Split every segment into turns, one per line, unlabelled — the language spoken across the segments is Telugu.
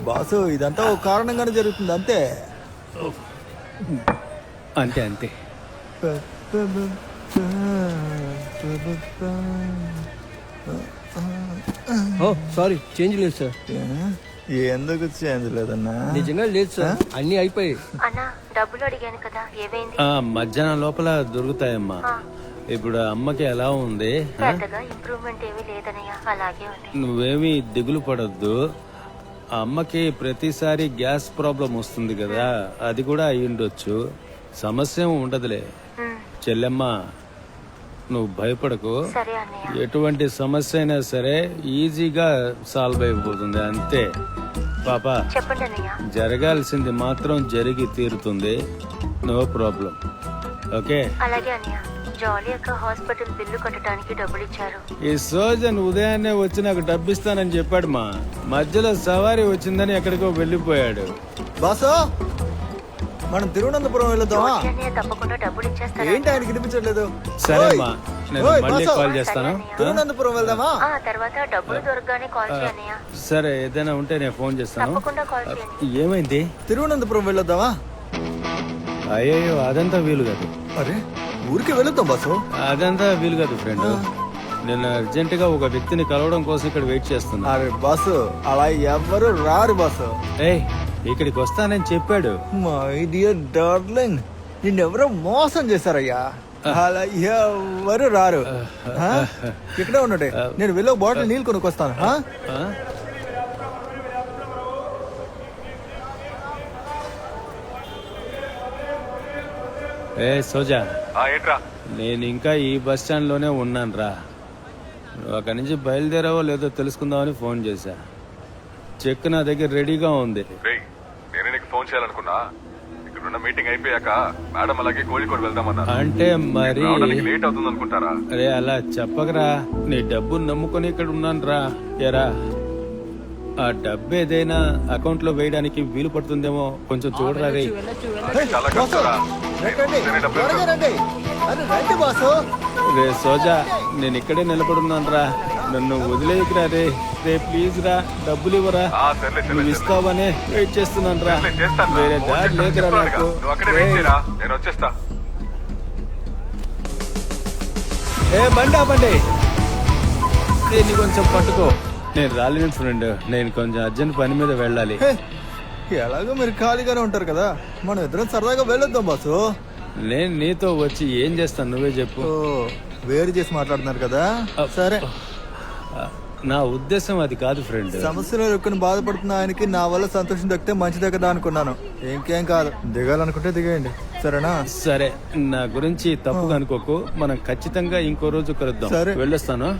బాసు ఇదంతా ఒక కారణంగానే జరుగుతుంది అంతే.
అంతే అంతే.
సారీ, చేంజ్ లేదు సార్.
ఎందుకు చేంజ్ లేదన్నా?
నిజంగా లేదు సార్, అన్ని అయిపోయాయి.
అన్నా డబ్బులు అడిగాను కదా, ఏమైంది?
మధ్యాహ్నం లోపల దొరుకుతాయమ్మా. ఇప్పుడు అమ్మకి ఎలా ఉంది?
పెద్దగా ఇంప్రూవ్మెంట్ ఏమీ లేదనయ్య, అలాగే ఉంది.
నువ్వేమీ దిగులు పడొద్దు. అమ్మకి ప్రతిసారి గ్యాస్ ప్రాబ్లం వస్తుంది కదా, అది కూడా అయ్యుండొచ్చు. సమస్య ఉండదులే చెల్లెమ్మ, నువ్వు భయపడకు.
సరే అన్నయ్య.
ఎటువంటి సమస్య అయినా సరే ఈజీగా సాల్వ్ అయిపోతుంది అంతే. పాప
చెప్పండి అన్నయ్య.
జరగాల్సింది మాత్రం జరిగి తీరుతుంది. No problem. ఓకే.
అలాగే అన్నయ్య. జాలీ అక్క హాస్పిటల్ బిల్లు కట్టడానికి డబ్బులు ఇచ్చారు.
ఈ సోజన్ ఉదయాన్నే వచ్చి నాకు డబ్బిస్తానని చెప్పాడు మా. మధ్యలో సవారీ వచ్చిందని ఎక్కడికో వెళ్ళిపోయాడు.
బాసు మనం తిరువనంతపురం వెళ్దామా?
తప్పకుండా డబ్బులు ఇచ్చేస్తాను.
ఏంటి ఆయన వినిపించట్లేదు?
సరేమ్మా, నేను మళ్ళీ కాల్ చేస్తాను.
తిరువనంతపురం వెళ్దామా?
తర్వాత డబ్బులు దొరకగానే కాల్ చేయన్నయ్య.
సరే, ఏదైనా ఉంటే నేను ఫోన్ చేస్తాను.
తప్పకుండా కాల్ చేయండి.
ఏమైంది?
తిరువనంతపురం వెళ్ళొద్దామా?
అయ్యో, అదంతా వీలు కాదు.
అరే ఊరికి వెళుద్దాం బాసు.
అదంతా వీలు కాదు ఫ్రెండ్. నేను అర్జెంట్ గా ఒక వ్యక్తిని కలవడం కోసం ఇక్కడ వెయిట్ చేస్తున్నా.
అరే బాసు అలా ఎవ్వరు రారు బాసు.
ఏయ్, ఇక్కడికి వస్తానని చెప్పాడు.
మై డియర్ డార్లింగ్, నిన్నెవరో మోసం చేశారయ్యా. అలా ఎవరు రారు. ఇక్కడే ఉన్నాడే, నేను వెళ్ళి బాటిల్ నీళ్ళు కొనుక్కొస్తాను.
ఏ సోజా, నేను ఇంకా ఈ బస్ స్టాండ్ లోనే ఉన్నాను రా. నువ్వు అక్కడి నుంచి బయలుదేరావో లేదో తెలుసుకుందామని ఫోన్ చేశా. చెక్ నా దగ్గర రెడీగా ఉంది.
నేను నీకు ఫోన్ చేయాలనుకున్నా. ఇక్కడున్న మీటింగ్ అయిపోయాక మేడం అలాగే కోഴിకోడ్ వెళ్దామన్నా.
అంటే మరి
లేట్ అవుతుంది అనుకుంటారా?
అరే అలా చెప్పకరా, నీ డబ్బును నమ్ముకొని ఇక్కడ ఉన్నాను రా. ఎరా, ఆ డబ్బు ఏదైనా అకౌంట్ లో వేయడానికి వీలు పడుతుందేమో కొంచెం చూడరా. రే రే సోజా, నేను ఇక్కడే నిలబడున్నాను రా. నన్ను వదిలేయకురా. రే రే ప్లీజ్ రా, డబ్బులు ఇవ్వరా. నువ్వు ఇస్తావనే వెయిట్ చేస్తున్నాను రా. వేరే దారి లేదురా నాకు. ఏ బండి బండి, దీన్ని కొంచెం పట్టుకో. నేను రాలేను ఫ్రెండ్, నేను కొంచెం అర్జెంట్ పని మీద వెళ్ళాలి.
ఎలాగో మీరు ఖాళీగానే ఉంటారు కదా, మనం ఇద్దరం సరదాగా వెళ్ళొద్దాం బాసు.
నేను నీతో వచ్చి ఏం చేస్తాను నువ్వే చెప్పు.
వేరు చేసి మాట్లాడుతున్నారు కదా. సరే,
నా ఉద్దేశం అది కాదు ఫ్రెండ్.
సమస్యలో ఎక్కువ బాధపడుతున్న ఆయనకి నా వల్ల సంతోషం దక్కితే మంచిదే కదా అనుకున్నాను. ఇంకేం కాదు, దిగాలనుకుంటే దిగేయండి. సరేనా?
సరే, నా గురించి తప్పుగా అనుకోకు. మనం ఖచ్చితంగా ఇంకో రోజు కలుద్దాం.
సరే,
వెళ్ళొస్తాను.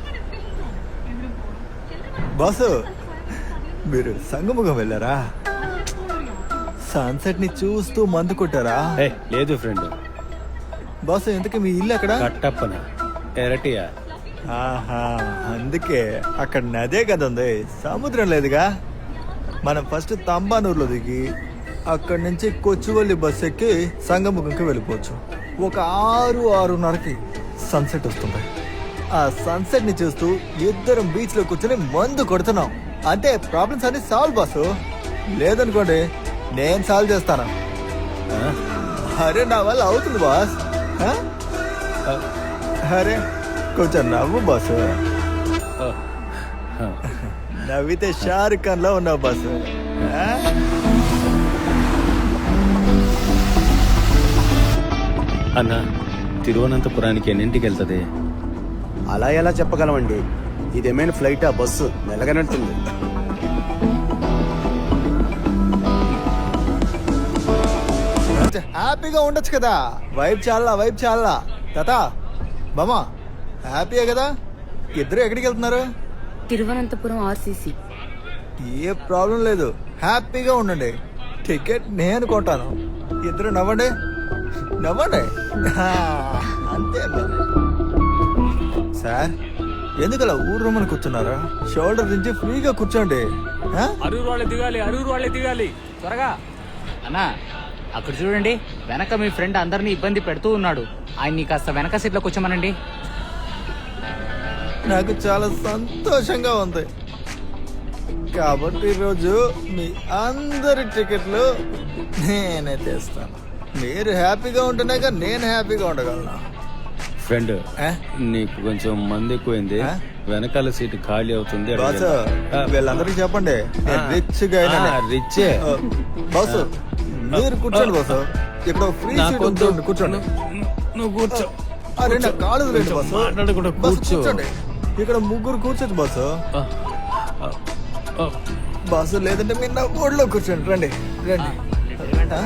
బాసు మీరు సంగముఖం వెళ్ళారా? సన్సెట్ ని చూస్తూ మందు కొట్టారా?
లేదు ఫ్రెండ్.
బాసు ఇంతకీ మీ ఇల్లు ఎక్కడ?
కట్టప్పన ఎరటియా.
ఆహా, అందుకే అక్కడ నదే కదా ఉంది, సముద్రం లేదుగా. మనం ఫస్ట్ తంబానూరులో దిగి అక్కడి నుంచి కొచ్చువల్లి బస్ ఎక్కి సంగముఖంకి వెళ్ళిపోవచ్చు. ఒక 6-6:30కి సన్సెట్ వస్తుంది. ఆ సన్సెట్ ని చూస్తూ ఇద్దరం బీచ్ లో కూర్చొని మందు కొడుతున్నాం. అంటే ప్రాబ్లమ్స్ అన్ని సాల్వ్ బాసు. లేదనుకోండి నేను సాల్వ్ చేస్తాను. అరే నా వల్ల అవుతుంది బాస్. అరే కొంచెం నవ్వు బాసు. నవ్వితే షారుఖ్ ఖాన్ లో ఉన్నావు బాసు.
అన్న, తిరువనంతపురానికి ఎన్నింటికి వెళ్తుంది?
అలా ఎలా చెప్పగలమండి? ఇదేమైనా ఫ్లైటా, బస్సు మెల్లగనట్టుంది.
హ్యాపీగా ఉండొచ్చు కదా. వైబ్ చాలా తాత బామా, హ్యాపీయే కదా. ఇద్దరు ఎక్కడికి వెళ్తున్నారు?
తిరువనంతపురం ఆర్సీసీ.
ఏ ప్రాబ్లం లేదు, హ్యాపీగా ఉండండి. టికెట్ నేను కొంటాను. ఇద్దరు నవ్వండి అంతే మరి. సార్ ఎందుకు అలా ఊర్రమని కూర్చున్నారా? షోల్డర్ దించి ఫ్రీగా కూర్చోండి.
అరూరు వాళ్ళే దిగాలి త్వరగా. అన్నా అక్కడ చూడండి, వెనక మీ ఫ్రెండ్ అందరినీ ఇబ్బంది పెడుతూ ఉన్నాడు. ఆయన్ని కాస్త వెనక సీట్లో కూర్చోమనండి.
నాకు చాలా సంతోషంగా ఉంది. కాబట్టి ఈరోజు మీ అందరి టికెట్లు నేనే తెస్తాను. మీరు హ్యాపీగా ఉంటేనేగా నేను హ్యాపీగా ఉండగలను.
ఫ్రెండ్
ఏ?
నీకు కొంచెం మంది ఎక్కువైంది,
ఆ?
వెనకాల సీట్ ఖాళీ అవుతుంది.
బాసు వీళ్ళందరికీ చెప్పండి నేను రిచ్ గా
రిచ్చే.
బాసు మీరు కూర్చోండి బాసు. ఇక్కడ ఫ్రీ సీట్ ఉంటుంది, కూర్చోండి.
నువ్వు కూర్చో.
అరే నా కాలు వదిలేండి బాసు.
మాట్లాడకుండా
బాసు,
కూర్చో.
కూర్చోండి. ఇక్కడ ముగ్గురు కూర్చోచ్చు బాసు. బాసు లేదంటే మీరు నా బోర్డులో కూర్చోండి. రండి రండి. ఆ?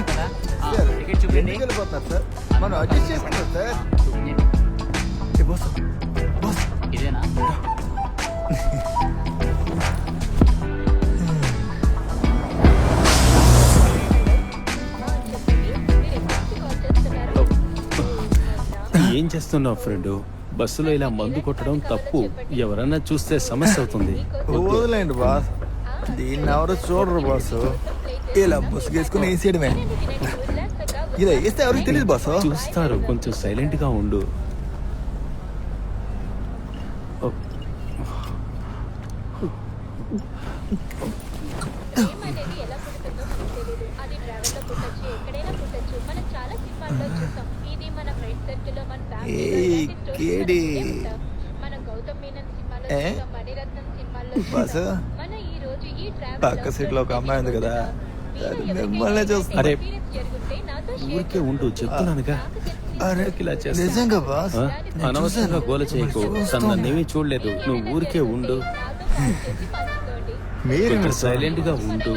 సార్,
టికెట్ చూపించండి.
ఎందుకు వెళ్ళిపోతున్నారు సార్? మనం అడ్జస్ట్ చేసుకుంటాం సార్. ఏ బాసు, బాసు.
ఇదేనా?
ఏం చేస్తున్నావు ఫ్రెండ్? బస్సులో ఇలా మందు కొట్టడం తప్పు. ఎవరన్నా చూస్తే సమస్య అవుతుంది.
వదిలేండి బాస్, దీన్ని ఎవరు చూడరు బాసు. ఇలా బుసుగేసుకుని వేసేయడమే. ఇలా వేస్తే ఎవరికి తెలియదు బాసు.
చూస్తారు, కొంచెం సైలెంట్ గా ఉండు.
ఏయ్, కేడి. ఏ? బాసు పక్క సీట్ లో ఒక అమ్మాయి ఉంది కదా, అది మిమ్మల్ని చూస్తుంది.
అరే ఊరికే ఉండు, చెప్తున్నానుగా.
అరే
ఇలా చేస్తా.
నిజంగా బాస్,
ఆ?
నేను
అనవసరంగా
చూశాను.
గోల చేయకు. తను నన్నేమీ చూడలేదు. నువ్వు ఊరికే ఉండు.
మీరు
కొంచెం సైలెంట్ గా ఉండు.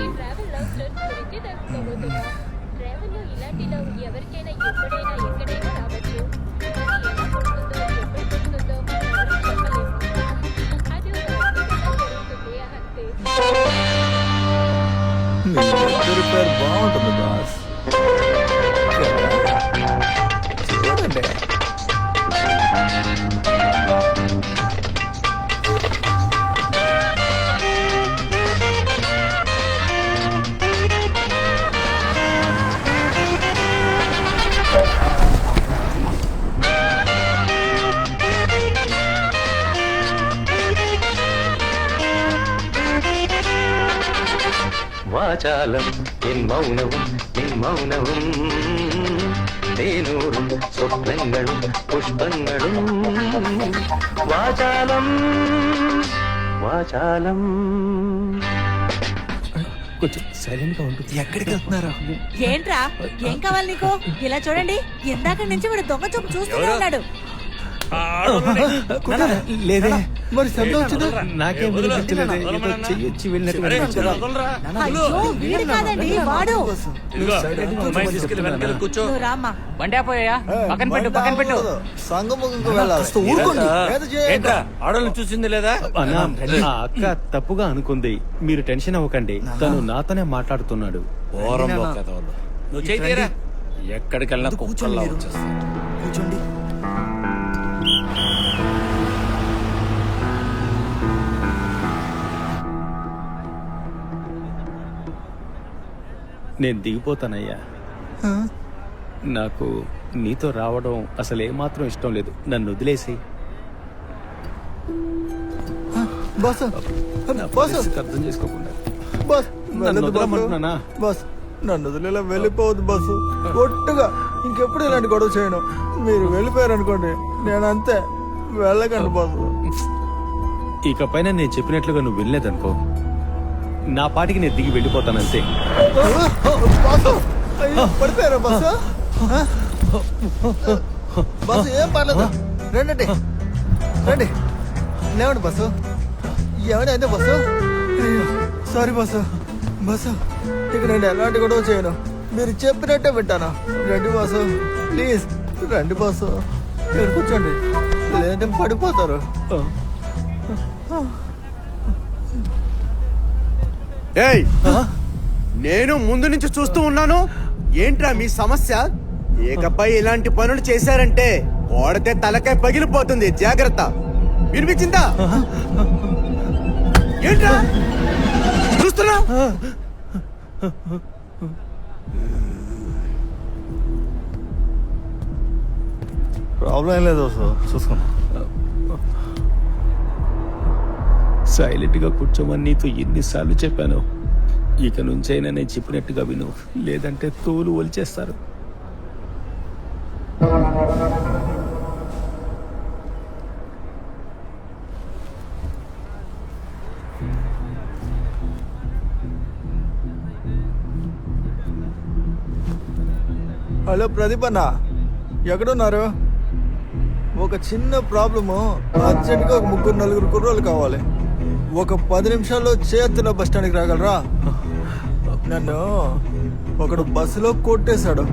మీ ఇద్దరి పేరు బాగుంటుంది బాస్. చూడండి.
വാചാലം എൻ മൗനവും നിൻ മൗനവും തേനൂറും സ്വപ്നങ്ങളും പുഷ്പങ്ങളും വാചാലം വാചാലം.
కొంచెం సైలెంట్ గా ఉండు.
ఎక్కడికి వెళ్తున్నారు?
ఏంట్రా ఏం కావాలి నీకు? ఇలా చూడండి, ఇందాక నుంచి వాడు దొంగ చూపు చూస్తూనే ఉన్నాడు.
లేదే,
మరి శబ్దం వచ్చిందా?
నాకేం వినిపించలేదు. ఏదో చెయ్యొచ్చి వెళ్ళినట్టు
అయ్యో వీడు కాదండి వాడు. నువ్వు రామ్మా.
బండి ఆపోయా? పక్కన పెట్టు, పక్కన పెట్టు.
సంగముఖంకు వెళ్ళాలి. ఊరుకోండి. ఏదో చేయండి.
ఆడోళ్ళు చూసింది లేదా?
అన్నా, ఆ అక్క తప్పుగా అనుకుంది. మీరు టెన్షన్ అవ్వకండి. తను నాతోనే మాట్లాడుతున్నాడు.
నువ్వు చేయరా? ఎక్కడికి వెళ్ళినా కుక్కల్లా వచ్చేస్తా.
కూర్చోండి.
నేను దిగిపోతానయ్యా. నాకు నీతో రావడం అసలు ఏమాత్రం ఇష్టం లేదు. నన్ను వదిలేసి.
బాస్,
నా
బాస్,
పరిస్థితి అర్థం చేసుకోకుండా
బాస్,
నన్ను
వెళ్ళొద్దు బాస్.
వదలమంటున్నానా?
బాస్, నన్ను వదిలేలా వెళ్ళిపోవద్దు బాసు. ఒట్టుగా ఇంకెప్పుడు ఇలాంటి గొడవ చేయను. మీరు వెళ్ళిపోయారు అనుకోండి, నేను అంతే. వెళ్ళకండి బాసు.
ఇకపైన నేను చెప్పినట్లుగా నువ్వు వెళ్ళలేదనుకో, నా పాటికి నేను దిగి వెళ్ళిపోతానంతే.
బాసు, అయ్యో, పడిపోయారా బాసు? బాసు ఏం పర్లేదు, రండి రండి. లేవండి బాసు. ఏమైనా అయితే బాసు? అయ్యో, సారీ బాసు. బాసు, ఇక నేను ఎలాంటి గొడవ చేయను. మీరు చెప్పినట్టే వింటాను. రండి బాసు, ప్లీజ్ రండి బాసు. మీరు కూర్చోండి, లేదంటే పడిపోతారు.
ఏయ్, నేను ముందు నుంచి చూస్తూ ఉన్నాను. ఏంట్రా మీ సమస్య? ఏకపై ఇలాంటి పనులు చేశారంటే ఓడితే తలకాయ పగిలిపోతుంది. జాగ్రత్త. వినిపించిందా? ఏంట్రా చూస్తున్నా?
ప్రాబ్లం ఏం లేదు బాసు, చూసుకున్నా.
సైలెంట్గా కూర్చోమని నీతో ఎన్నిసార్లు చెప్పాను. ఇక నుంచైనా నేను చెప్పినట్టుగా విను, లేదంటే తోలు ఒలిచేస్తారు.
హలో ప్రదీప్ అన్న, ఎక్కడున్నారు? ఒక చిన్న ప్రాబ్లము, అర్జెంట్గా ఒక 3-4 కుర్రోళ్ళు కావాలి. ఒక 10 నిమిషాల్లో చేతుల బస్ స్టాండ్కి రాగలరా? నన్ను ఒకడు బస్సులో కొట్టేశాడు.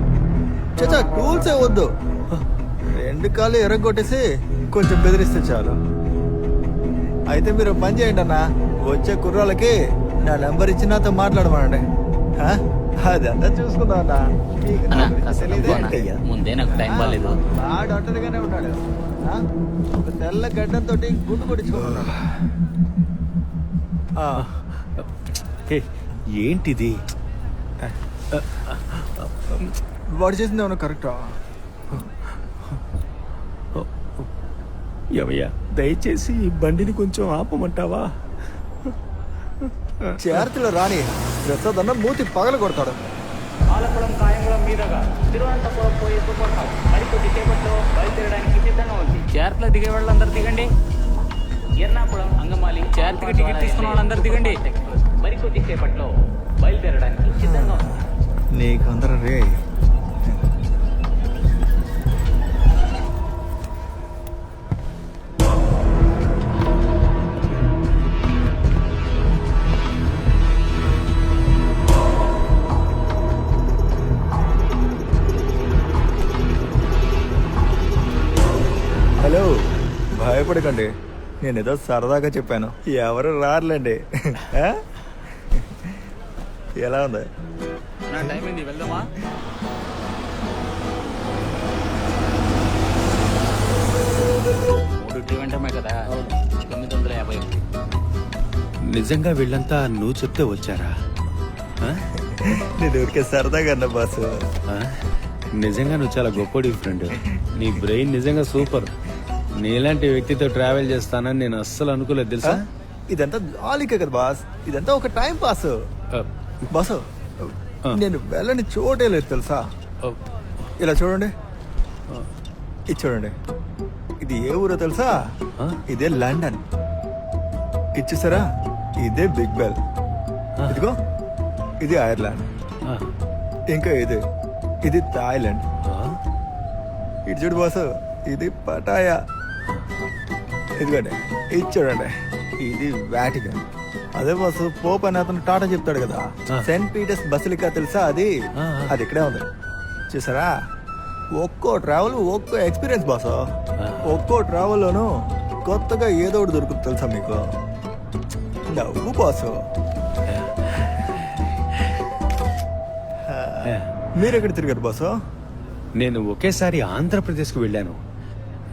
చచ్చా టూల్సే వద్దు, 2 కాళ్ళు ఎరగొట్టేసి కొంచెం బెదిరిస్తే చాలు. అయితే మీరు పని చేయండి అన్న, వచ్చే కుర్రాళ్ళకి నా నెంబర్ ఇచ్చి నాతో మాట్లాడమనండి. అదంతా చూసుకుందాం అన్న. మీకు నా
అన్నా
గురించి
కాస్త
తెలీదే
తక్కువ అన్నా.
ఏంటయ్యా?
ముందే నాకు టైం బాగాలేదు.
వాడు ఒంటరిగానే ఉన్నాడు. ఒక తెల్ల గడ్డంతో గుండు కొట్టించుకుంటున్నాడు.
హే, ఏంటిది?
వాడు చేసింది ఏమన్నా కరెక్టా?
ఏమయ్యా, దయచేసి ఈ బండిని కొంచెం ఆపమంటావా?
చేర్తిలో రాని ప్రసాద్ అన్న మూతి పగల కొడతాడు.
ఆలపురం కాయంగుళం మీదుగా తిరువనంతపురం పోయే సూపర్ ఫాస్ట్ మరికొద్ది సేపట్లో బయలుదేరడానికి సిద్ధంగా ఉంది. చేర్తలో దిగే వాళ్ళందరూ దిగండి. ఎర్నాకుళం అంగమాలి చేర్తకి టికెట్ తీసుకున్న వాళ్ళందరూ దిగండి. మరికొద్ది సేపట్లో బయలుదేరడానికి సిద్ధంగా ఉంది.
నీకు అందరూ రే. హలో, భయపడకండి, నేను ఏదో సరదాగా చెప్పాను. ఎవరు రారులేండి. ఆ? ఎలా ఉంది?
నా టైం అయింది, వెళ్దామా? వెంటనే కదా 950.
నిజంగా వీళ్ళంతా నువ్వు చెప్తే వచ్చారా? ఆ?
నేను ఊరికే సరదాగా అన్న బాసు.
ఆ? నిజంగా నువ్వు చాలా గొప్పడి ఫ్రెండ్. నీ బ్రెయిన్ నిజంగా సూపర్. నీలాంటి వ్యక్తితో ట్రావెల్ చేస్తానని నేను అస్సలు అనుకోలేదు తెలుసా.
ఇదంతా జాలీకే కదా బాస్, ఇదంతా ఒక టైం పాస్. బాసు, నేను వెళ్ళని చోటే లేదు తెలుసా. ఇలా చూడండి, ఇది చూడండి, ఇది ఏ ఊరో తెలుసా? ఇదే లండన్. ఇది చూసారా, ఇదే బిగ్ బెల్. ఇదిగో ఇది ఐర్లాండ్. ఇంకా ఇది థాయిలాండ్. ఇది చూడు బాసు, ఇది పటాయా. ఇదిగోండి, ఇది చూడండి, ఇది వాటికన్. అదే బాసు, పోప్ అని అతను టాటా చెప్తాడు కదా, సెయింట్ పీటర్స్ బసిలికా తెలుసా? అది ఇక్కడే ఉంది. చూసారా, ఒక్కో ట్రావెల్ ఒక్కో ఎక్స్పీరియన్స్ బాసు. ఒక్కో ట్రావెల్లోనూ కొత్తగా ఏదో ఒకటి దొరుకుతుంది తెలుసా మీకు. నవ్వు బాసు. మీరెక్కడ తిరిగారు బాసు?
నేను ఒకేసారి ఆంధ్రప్రదేశ్కు వెళ్ళాను.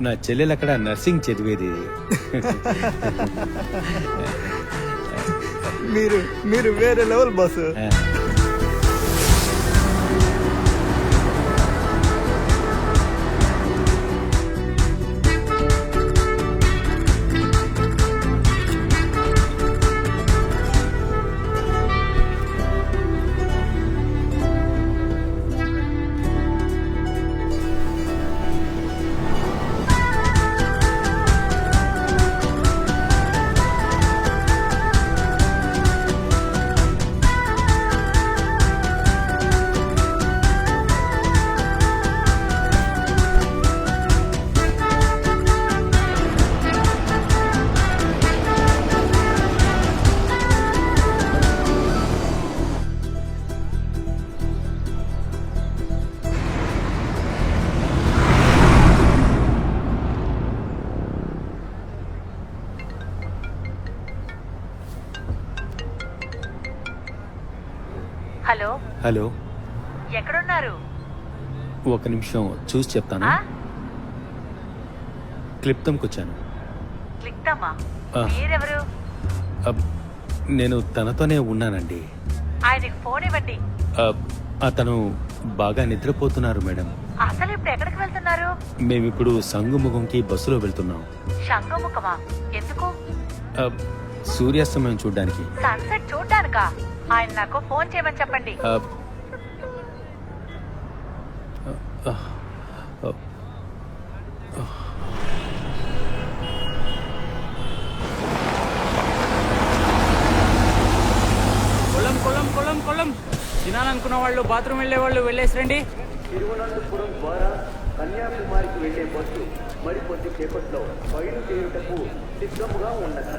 నా చెల్లెలు అక్కడ నర్సింగ్ చదివేది.
మీరు వేరే లెవెల్ బాసు.
హలో
హలో,
ఎక్కడున్నారు?
ఒక నిమిషం చూసి చెప్తాను. క్లిప్తంకి వచ్చాను.
క్లిక్తమ్మా,
ఆ.
మీరెవరు?
నేను తనతోనే ఉన్నానండి.
ఆయనకి ఫోన్ ఇవ్వండి.
అతను బాగా నిద్రపోతున్నారు మేడం.
అసలు ఇప్పుడు ఎక్కడికి వెళ్తున్నారు?
మేమిప్పుడు సంగుముఖంకి బస్సులో వెళ్తున్నాం.
శంఖముఖమా? ఎందుకు?
సూర్యాస్తమయం చూడ్డానికి.
సన్సెట్ చూడ్డానికా? ఆయన నాకు ఫోన్ చేయమని చెప్పండి.
కొలం కొలం కొలం కొలం. తినాలనుకున్న వాళ్ళు బాత్రూమ్ వెళ్ళే వాళ్ళు వెళ్ళేసి రండి.
తిరువనంతపురం ద్వారా కన్యాకుమారికి వెళ్లే బస్సు మరికొద్ది సేపట్లో బయలుదేరుటకు సిద్ధముగా ఉన్నది.